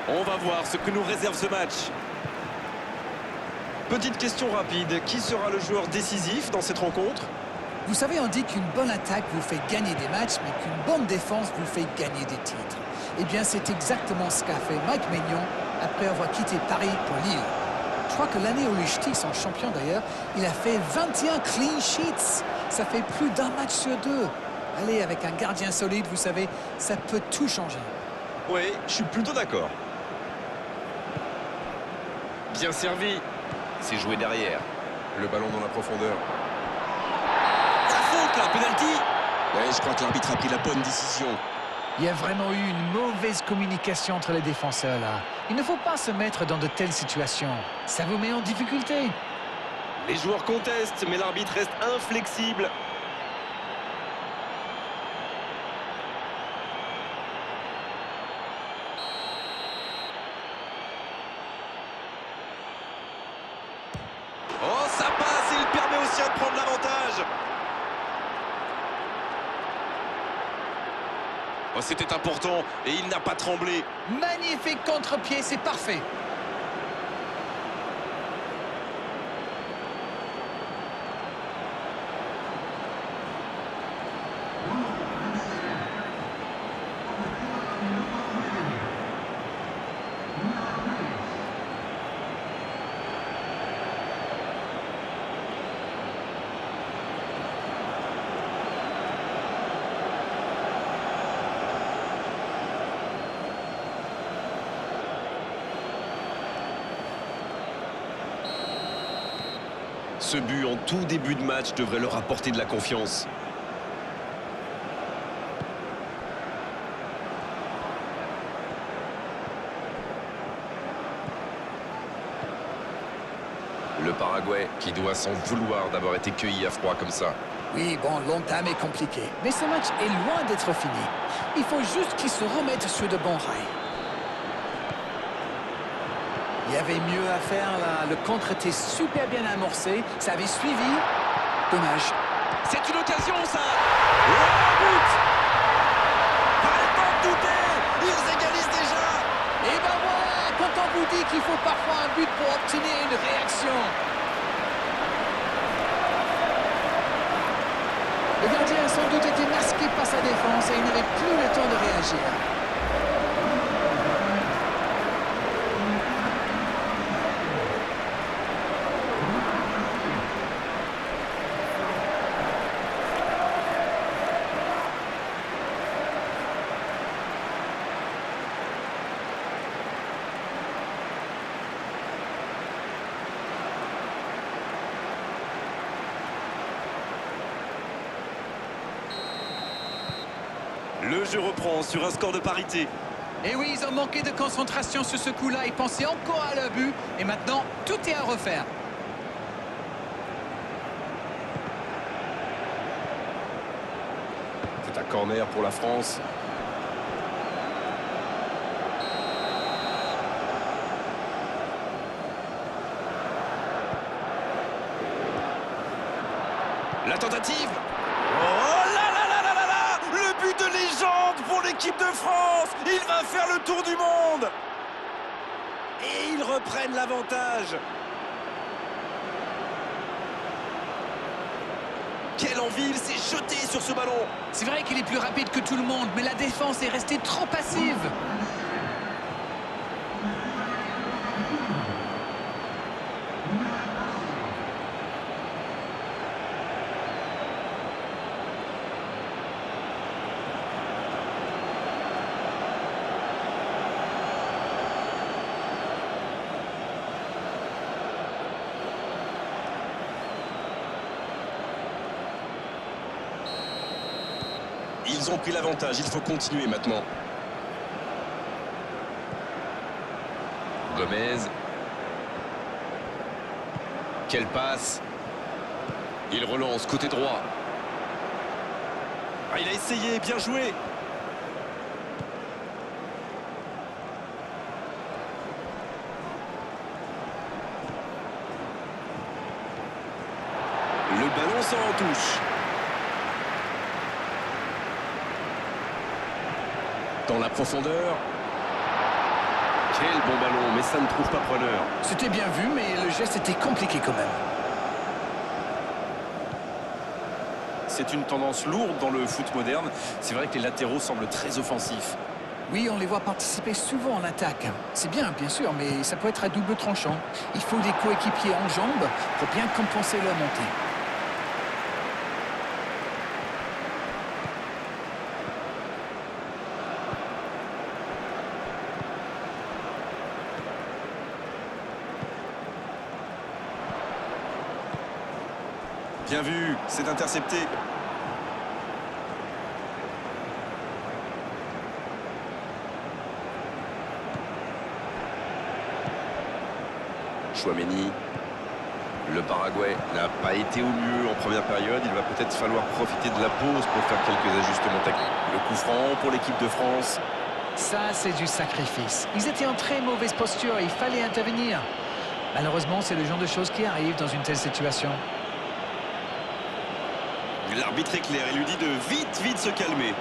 On va voir ce que nous réserve ce match. Petite question rapide, qui sera le joueur décisif dans cette rencontre? Vous savez, on dit qu'une bonne attaque vous fait gagner des matchs, mais qu'une bonne défense vous fait gagner des titres. Eh bien, c'est exactement ce qu'a fait Mike Maignan après avoir quitté Paris pour Lille. Je crois que l'année où les Ch'tis sont champions d'ailleurs, il a fait 21 clean sheets. Ça fait plus d'un match sur deux. Allez, avec un gardien solide, vous savez, ça peut tout changer. Oui, je suis plutôt d'accord. Bien servi. C'est joué derrière. Le ballon dans la profondeur. La faute là, penalty. Ouais, je crois que l'arbitre a pris la bonne décision. Il y a vraiment eu une mauvaise communication entre les défenseurs là. Il ne faut pas se mettre dans de telles situations. Ça vous met en difficulté. Les joueurs contestent, mais l'arbitre reste inflexible. Oh, ça passe, il permet aux siens de prendre l'avantage. Oh, c'était important et il n'a pas tremblé. Magnifique contre-pied, c'est parfait. Ce but en tout début de match devrait leur apporter de la confiance. Le Paraguay qui doit s'en vouloir d'avoir été cueilli à froid comme ça. Oui, bon, l'entame est compliqué. Mais ce match est loin d'être fini. Il faut juste qu'ils se remettent sur de bons rails. Il y avait mieux à faire là. Le contre était super bien amorcé. Ça avait suivi. Dommage. C'est une occasion ça. Oh, but. Pas le temps de douter. Ils égalisent déjà. Et ben voilà, quand on vous dit qu'il faut parfois un but pour obtenir une réaction. Le gardien a sans doute été masqué par sa défense et il n'avait plus le temps de réagir. Le jeu reprend sur un score de parité. Et oui, ils ont manqué de concentration sur ce coup-là. Ils pensaient encore à leur but. Et maintenant, tout est à refaire. C'est un corner pour la France. La tentative. Oh là là là là là là. Le but de légende pour l'équipe de France. Il va faire le tour du monde. Et ils reprennent l'avantage. Quelle envie, il s'est jeté sur ce ballon. C'est vrai qu'il est plus rapide que tout le monde, mais la défense est restée trop passive. Ils ont pris l'avantage, il faut continuer maintenant. Gomez. Quelle passe. Il relance côté droit. Ah, il a essayé, bien joué. Le ballon sort en touche. Dans la profondeur. Quel bon ballon, mais ça ne trouve pas preneur. C'était bien vu, mais le geste était compliqué quand même. C'est une tendance lourde dans le foot moderne. C'est vrai que les latéraux semblent très offensifs. Oui, on les voit participer souvent en attaque. C'est bien, bien sûr, mais ça peut être à double tranchant. Il faut des coéquipiers en jambes pour bien compenser leur montée. Bien vu, c'est intercepté. Chouameni. Le Paraguay n'a pas été au mieux en première période. Il va peut-être falloir profiter de la pause pour faire quelques ajustements techniques. Le coup franc pour l'équipe de France. Ça, c'est du sacrifice. Ils étaient en très mauvaise posture, il fallait intervenir. Malheureusement, c'est le genre de choses qui arrivent dans une telle situation. L'arbitre est clair, il lui dit de vite se calmer.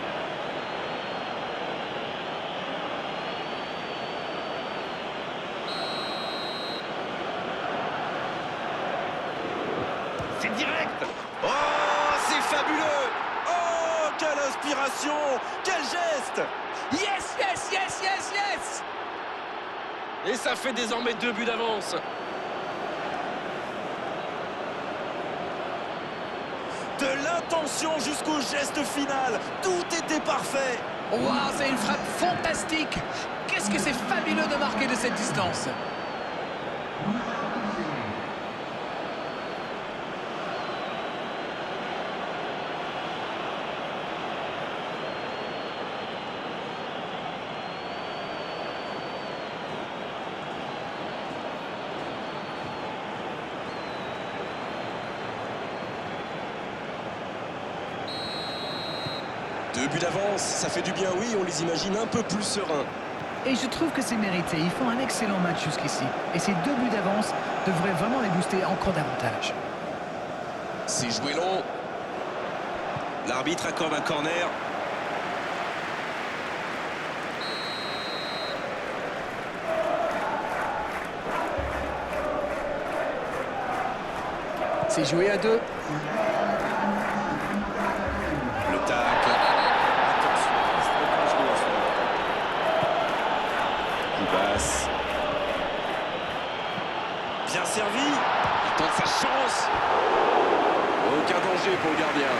C'est direct. Oh, c'est fabuleux. Oh, quelle inspiration. Quel geste. Yes, yes, yes, yes, yes! Et ça fait désormais 2 buts d'avance. De l'intention jusqu'au geste final. Tout était parfait. Waouh, c'est une frappe fantastique! Qu'est-ce que c'est fabuleux de marquer de cette distance! Deux buts d'avance, ça fait du bien, oui, on les imagine un peu plus sereins. Et je trouve que c'est mérité. Ils font un excellent match jusqu'ici. Et ces 2 buts d'avance devraient vraiment les booster encore davantage. C'est joué long. L'arbitre accorde un corner. C'est joué à 2. Le tacle. Attention, il se prépare à jouer en ce moment. Coup basse. Bien servi. Il tente sa chance. Aucun danger pour le gardien.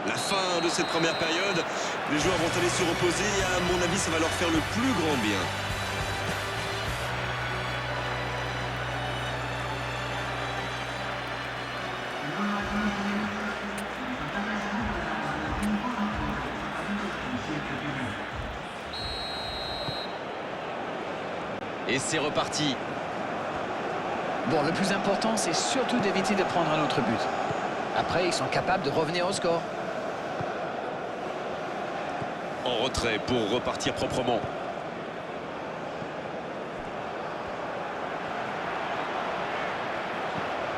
La fin de cette première période, les joueurs vont aller se reposer et à mon avis ça va leur faire le plus grand bien. Et c'est reparti. Bon, le plus important, c'est surtout d'éviter de prendre un autre but. Après, ils sont capables de revenir au score. En retrait pour repartir proprement.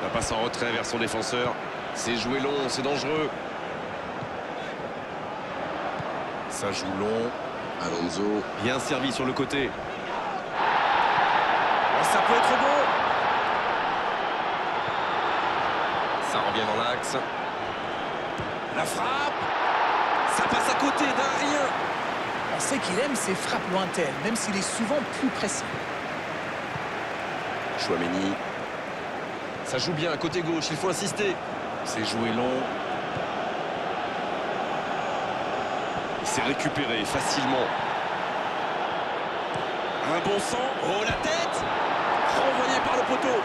La passe en retrait vers son défenseur. C'est joué long, c'est dangereux. Ça joue long. Alonso. Bien servi sur le côté. Oh, ça peut être bon. Ça revient dans l'axe. La frappe. Ça passe à côté d'un rien. On sait qu'il aime ses frappes lointaines, même s'il est souvent plus précis. Chouameni. Ça joue bien, côté gauche, il faut insister. C'est joué long. C'est récupéré facilement. Un bon sang. Oh, la tête. Renvoyé par le poteau.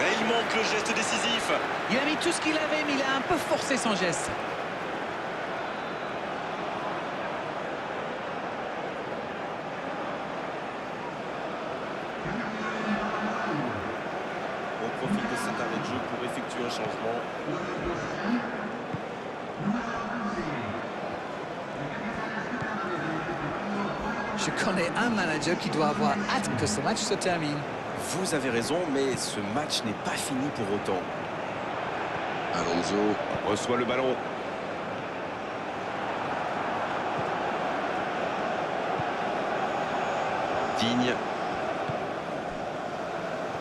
Et il manque le geste décisif. Il a mis tout ce qu'il avait, mais il a un peu forcé son geste. On profite de cet arrêt de jeu pour effectuer un changement. Je connais un manager qui doit avoir hâte que ce match se termine. Vous avez raison, mais ce match n'est pas fini pour autant. Alonso reçoit le ballon. Digne.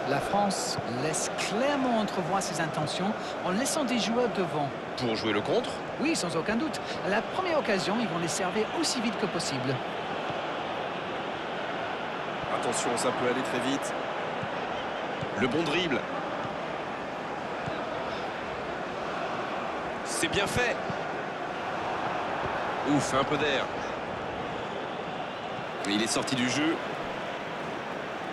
La France laisse clairement entrevoir ses intentions en laissant des joueurs devant. Pour jouer le contre. Oui, sans aucun doute. À la première occasion, ils vont les servir aussi vite que possible. Attention, ça peut aller très vite. Le bon dribble. C'est bien fait. Ouf, un peu d'air. Il est sorti du jeu.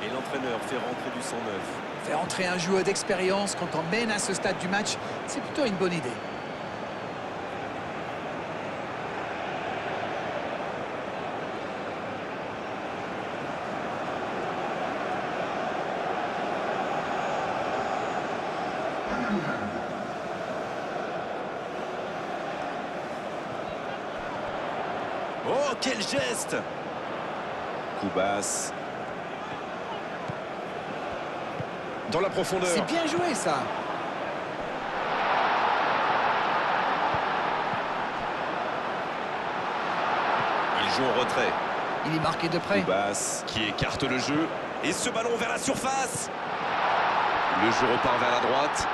Et l'entraîneur fait rentrer du sang neuf. Faire entrer un joueur d'expérience quand on mène à ce stade du match, c'est plutôt une bonne idée. Oh, quel geste! Coup basse. Dans la profondeur. C'est bien joué, ça. Il joue en retrait. Il est marqué de près. Coup basse. Qui écarte le jeu. Et ce ballon vers la surface. Le jeu repart vers la droite.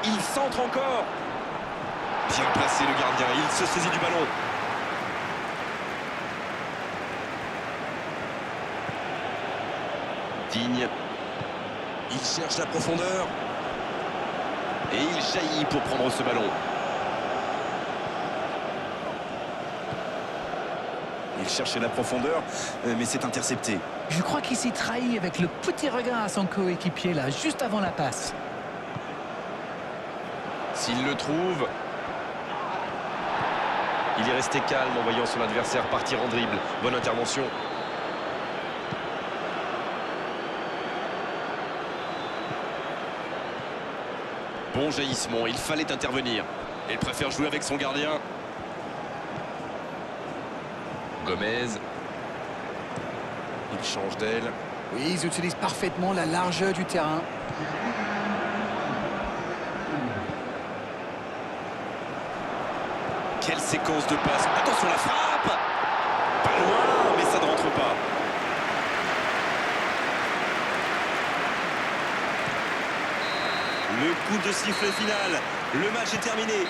Il centre encore. Bien placé le gardien. Il se saisit du ballon. Digne. Il cherche la profondeur. Et il jaillit pour prendre ce ballon. Il cherchait la profondeur, mais c'est intercepté. Je crois qu'il s'est trahi avec le petit regard à son coéquipier, là, juste avant la passe. S'il le trouve, il est resté calme en voyant son adversaire partir en dribble. Bonne intervention. Bon jaillissement, il fallait intervenir. Il préfère jouer avec son gardien. Gomez. Il change d'aile. Oui, ils utilisent parfaitement la largeur du terrain. Quelle séquence de passes. Attention, la frappe. Pas loin, mais ça ne rentre pas. Le coup de sifflet final. Le match est terminé.